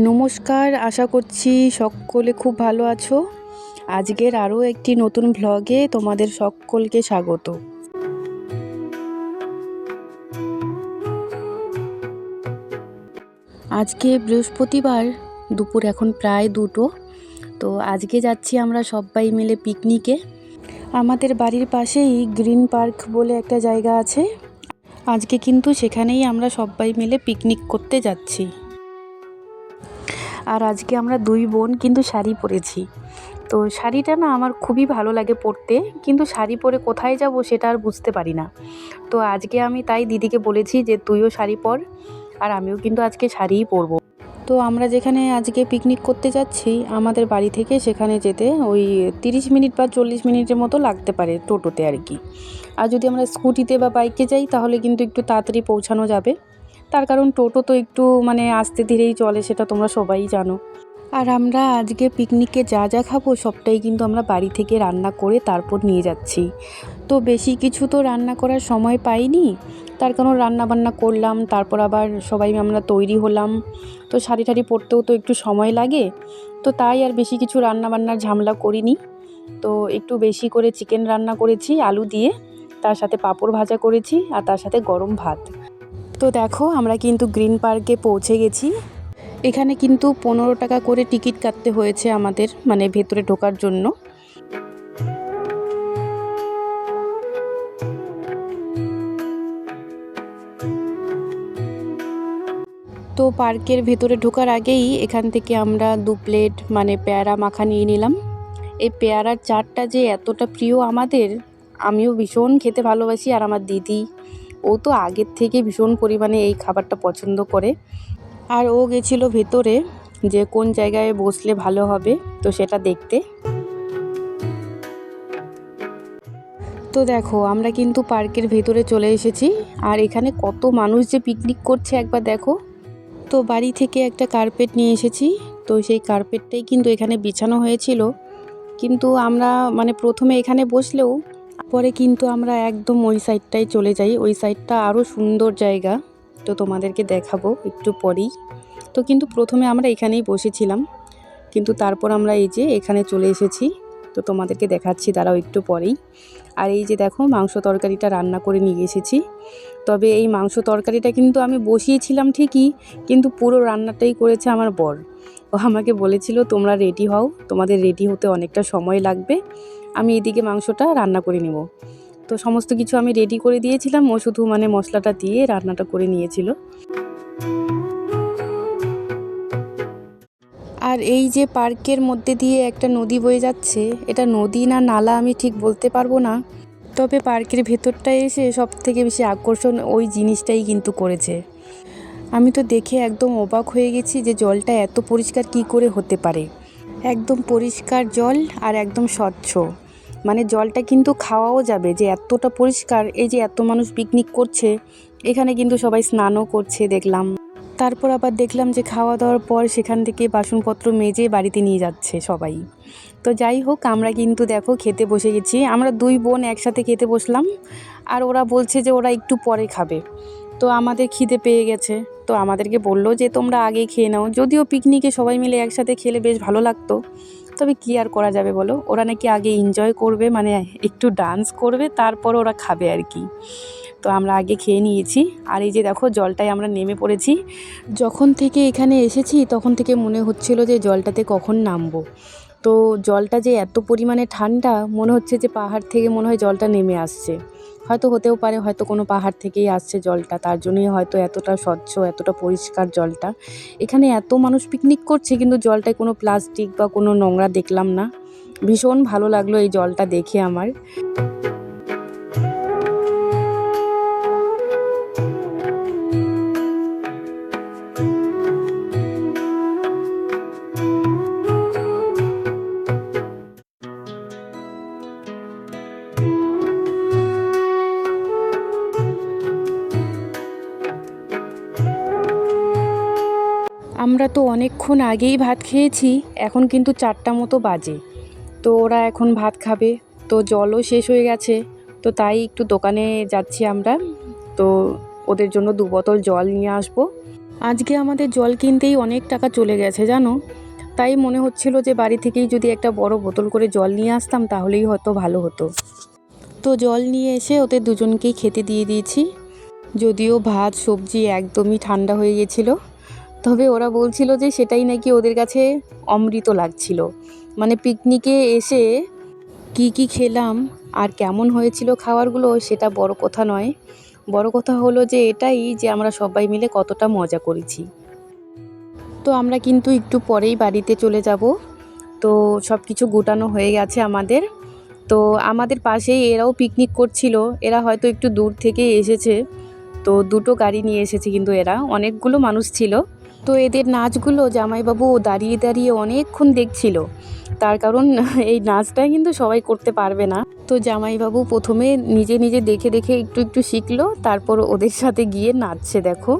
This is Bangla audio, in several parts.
নমস্কার, আশা করছি সকলে খুব ভালো আছো। আজকের আরও একটি নতুন ভ্লগে তোমাদের সকলকে স্বাগত। আজকে বৃহস্পতিবার, দুপুর এখন প্রায় 2টো। তো আজকে যাচ্ছি আমরা সবাই মিলে পিকনিকে। আমাদের বাড়ির পাশেই গ্রিন পার্ক বলে একটা জায়গা আছে। আজকে কিন্তু সেখানেই আমরা সবাই মিলে পিকনিক করতে যাচ্ছি। আর আজকে আমরা 2 বোন কিন্তু শাড়ি পরেছি। তো শাড়িটা না আমার খুবই ভালো লাগে পরতে, কিন্তু শাড়ি পরে কোথায় যাব সেটা আর বুঝতে পারি না। তো আজকে আমি তাই দিদিকে বলেছি যে তুইও শাড়ি পর, আর আমিও কিন্তু আজকে শাড়িই পরবো। তো আমরা যেখানে আজকে পিকনিক করতে যাচ্ছি, আমাদের বাড়ি থেকে সেখানে যেতে ওই 30 মিনিট বা 40 মিনিটের মতো লাগতে পারে টোটোতে আর কি। আর যদি আমরা স্কুটিতে বা বাইকে যাই তাহলে কিন্তু একটু তাড়াতাড়ি পৌঁছানো যাবে। তার কারণ টোটো তো একটু আস্তে ধীরেই চলে, সেটা তোমরা সবাই জানো। আর আমরা আজকে পিকনিকে যা যা খাবো সবটাই কিন্তু আমরা বাড়ি থেকে রান্না করে তারপর নিয়ে যাচ্ছি। তো বেশি কিছু তো রান্না করার সময় পাইনি, তার কারণ রান্না বান্না করলাম, তারপর আবার সবাই আমরা তৈরি হলাম। তো শাড়ি টাড়ি পরতেও তো একটু সময় লাগে, তো তাই আর বেশি কিছু রান্না বান্নার ঝামেলা করিনি। তো একটু বেশি করে চিকেন রান্না করেছি আলু দিয়ে, তার সাথে পাঁপড় ভাজা করেছি, আর তার সাথে গরম ভাত। তো দেখো আমরা কিন্তু গ্রিন পার্কে পৌঁছে গেছি। এখানে কিন্তু 15 টাকা করে টিকিট কাটতে হয়েছে আমাদের, ভেতরে ঢোকার জন্য। তো পার্কের ভেতরে ঢোকার আগেই এখান থেকে আমরা 2 প্লেট পেয়ারা মাখা নিয়ে নিলাম। এই পেয়ারার চাটটা যে এতটা প্রিয় আমাদের, আমিও ভীষণ খেতে ভালোবাসি, আর আমার দিদি, ও তো আগের থেকে ভীষণ পরিমাণে এই খাবারটা পছন্দ করে। আর ও গেছিলো ভেতরে যে কোন জায়গায় বসলে ভালো হবে, তো সেটা দেখতে। তো দেখো আমরা কিন্তু পার্কের ভেতরে চলে এসেছি, আর এখানে কত মানুষ যে পিকনিক করছে একবার দেখো। তো বাড়ি থেকে একটা কার্পেট নিয়ে এসেছি, তো সেই কার্পেটটাই কিন্তু এখানে বিছানো হয়েছিল। কিন্তু আমরা প্রথমে এখানে বসলেও পরে কিন্তু আমরা একদম ওই সাইডটায় চলে যাই। ওই সাইডটা আরও সুন্দর জায়গা, তো তোমাদেরকে দেখাবো একটু পরেই। তো কিন্তু প্রথমে আমরা এখানেই বসেছিলাম, কিন্তু তারপর আমরা এই যে এখানে চলে এসেছি। তো তোমাদেরকে দেখাচ্ছি দাঁড়াও একটু পরেই। আর এই যে দেখো মাংস তরকারিটা রান্না করে নিয়ে এসেছি। তবে এই মাংস তরকারিটা কিন্তু আমি বসিয়েছিলাম ঠিকই, কিন্তু পুরো রান্নাটাই করেছে আমার বর। ও আমাকে বলেছিল তোমরা রেডি হও, তোমাদের রেডি হতে অনেকটা সময় লাগবে, আমি এদিকে মাংসটা রান্না করে নেব। তো সমস্ত কিছু আমি রেডি করে দিয়েছিলাম, ও শুধু মশলাটা দিয়ে রান্নাটা করে নিয়েছিল। আর এই যে পার্কের মধ্যে দিয়ে একটা নদী বয়ে যাচ্ছে, এটা নদী না নালা আমি ঠিক বলতে পারবো না। তবে পার্কের ভেতরটায় এসে সবথেকে বেশি আকর্ষণ ওই জিনিসটাই কিন্তু করেছে। আমি তো দেখে একদম অবাক হয়ে গেছি যে জলটা এত পরিষ্কার কি করে হতে পারে। একদম পরিষ্কার জল আর একদম স্বচ্ছ, জলটা কিন্তু খাওয়াও যাবে, যে এতটা পরিষ্কার। এই যে এত মানুষ পিকনিক করছে, এখানে কিন্তু সবাই স্নানও করছে দেখলাম। তারপর আবার দেখলাম যে খাওয়া দাওয়ার পর সেখান থেকে বাসনপত্র মেজে বাড়িতে নিয়ে যাচ্ছে সবাই। তো যাই হোক, আমরা কিন্তু দেখো খেতে বসে গেছি। আমরা 2 বোন একসাথে খেতে বসলাম, আর ওরা বলছে যে ওরা একটু পরে খাবে। তো আমাদের খিদে পেয়ে গেছে, তো আমাদেরকে বললো যে তোমরা আগেই খেয়ে নাও। যদিও পিকনিকে সবাই মিলে একসাথে খেলে বেশ ভালো লাগতো, তবে কী আর করা যাবে বলো। ওরা নাকি আগে এনজয় করবে, একটু ডান্স করবে, তারপর ওরা খাবে আর কি। তো আমরা আগে খেয়ে নিয়েছি। আর এই যে দেখো জলটায় আমরা নেমে পড়েছি। যখন থেকে এখানে এসেছি তখন থেকে মনে হচ্ছিল যে জলটাতে কখন নামবো। তো জলটা যে এত পরিমাণে ঠান্ডা, মনে হচ্ছে যে পাহাড় থেকে মনে হয় জলটা নেমে আসছে। হয়তো হতেও পারে, হয়তো কোনো পাহাড় থেকেই আসছে জলটা, তার জন্যই হয়তো এতটা স্বচ্ছ, এতটা পরিষ্কার জলটা। এখানে এত মানুষ পিকনিক করছে, কিন্তু জলটায় কোনো প্লাস্টিক বা কোনো নোংরা দেখলাম না। ভীষণ ভালো লাগলো এই জলটা দেখে আমার। আমরা তো অনেকক্ষণ আগেই ভাত খেয়েছি, এখন কিন্তু 4টা মতো বাজে। তো ওরা এখন ভাত খাবে, তো জলও শেষ হয়ে গেছে। তো তাই একটু দোকানে যাচ্ছি আমরা, তো ওদের জন্য 2 বোতল জল নিয়ে আসবো। আজকে আমাদের জল কিনতেই অনেক টাকা চলে গেছে জানো। তাই মনে হচ্ছিল যে বাড়ি থেকেই যদি একটা বড় বোতল করে জল নিয়ে আসতাম তাহলেই হয়তো ভালো হতো। তো জল নিয়ে এসে ওদের দুজনকেই খেতে দিয়ে দিয়েছি। যদিও ভাত সবজি একদমই ঠান্ডা হয়ে গেছিল, তবে ওরা বলছিল যে সেটাই নাকি ওদের কাছে অমৃত লাগছিল। মানে পিকনিকে এসে কি কি খেলাম আর কেমন হয়েছিল খাবারগুলো সেটা বড় কথা নয়, বড় কথা হলো যে এটাই যে আমরা সবাই মিলে কতটা মজা করেছি। তো আমরা কিন্তু একটু পরেই বাড়িতে চলে যাব। তো সব কিছু গোটানো হয়ে গেছে আমাদের। তো আমাদের পাশেই এরাও পিকনিক করছিল, এরা হয়তো একটু দূর থেকে এসেছে। তো দুটো গাড়ি নিয়ে এসেছে, কিন্তু এরা অনেকগুলো মানুষ ছিল। তো এদের নাচগুলো জামাইবাবু দাঁড়িয়ে দাঁড়িয়ে অনেকক্ষণ দেখছিল। তার কারণ এই নাচটা কিন্তু সবাই করতে পারবে না। তো জামাইবাবু প্রথমে নিজে নিজে দেখে দেখে একটু একটু শিখলো, তারপর ওদের সাথে গিয়ে নাচছে দেখো।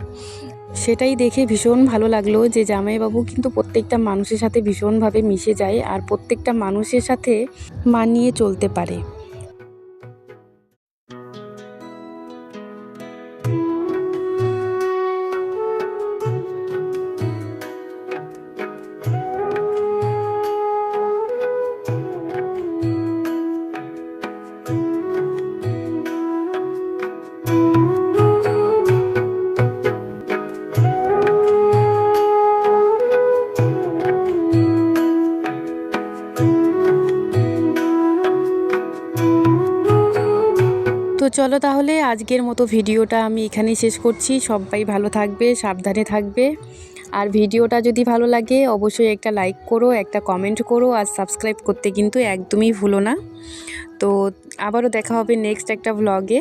সেটাই দেখে ভীষণ ভালো লাগলো যে জামাইবাবু কিন্তু প্রত্যেকটা মানুষের সাথে ভীষণভাবে মিশে যায় আর প্রত্যেকটা মানুষের সাথে মানিয়ে চলতে পারে। তো চলো তাহলে আজকের মতো ভিডিওটা আমি এখানেই শেষ করছি। সবাই ভালো থাকবে, সাবধানে থাকবে। আর ভিডিওটা যদি ভালো লাগে অবশ্যই একটা লাইক করো, একটা কমেন্ট করো, আর সাবস্ক্রাইব করতে কিন্তু একদমই ভুলো না। তো আবারও দেখা হবে নেক্সট একটা ভ্লগে।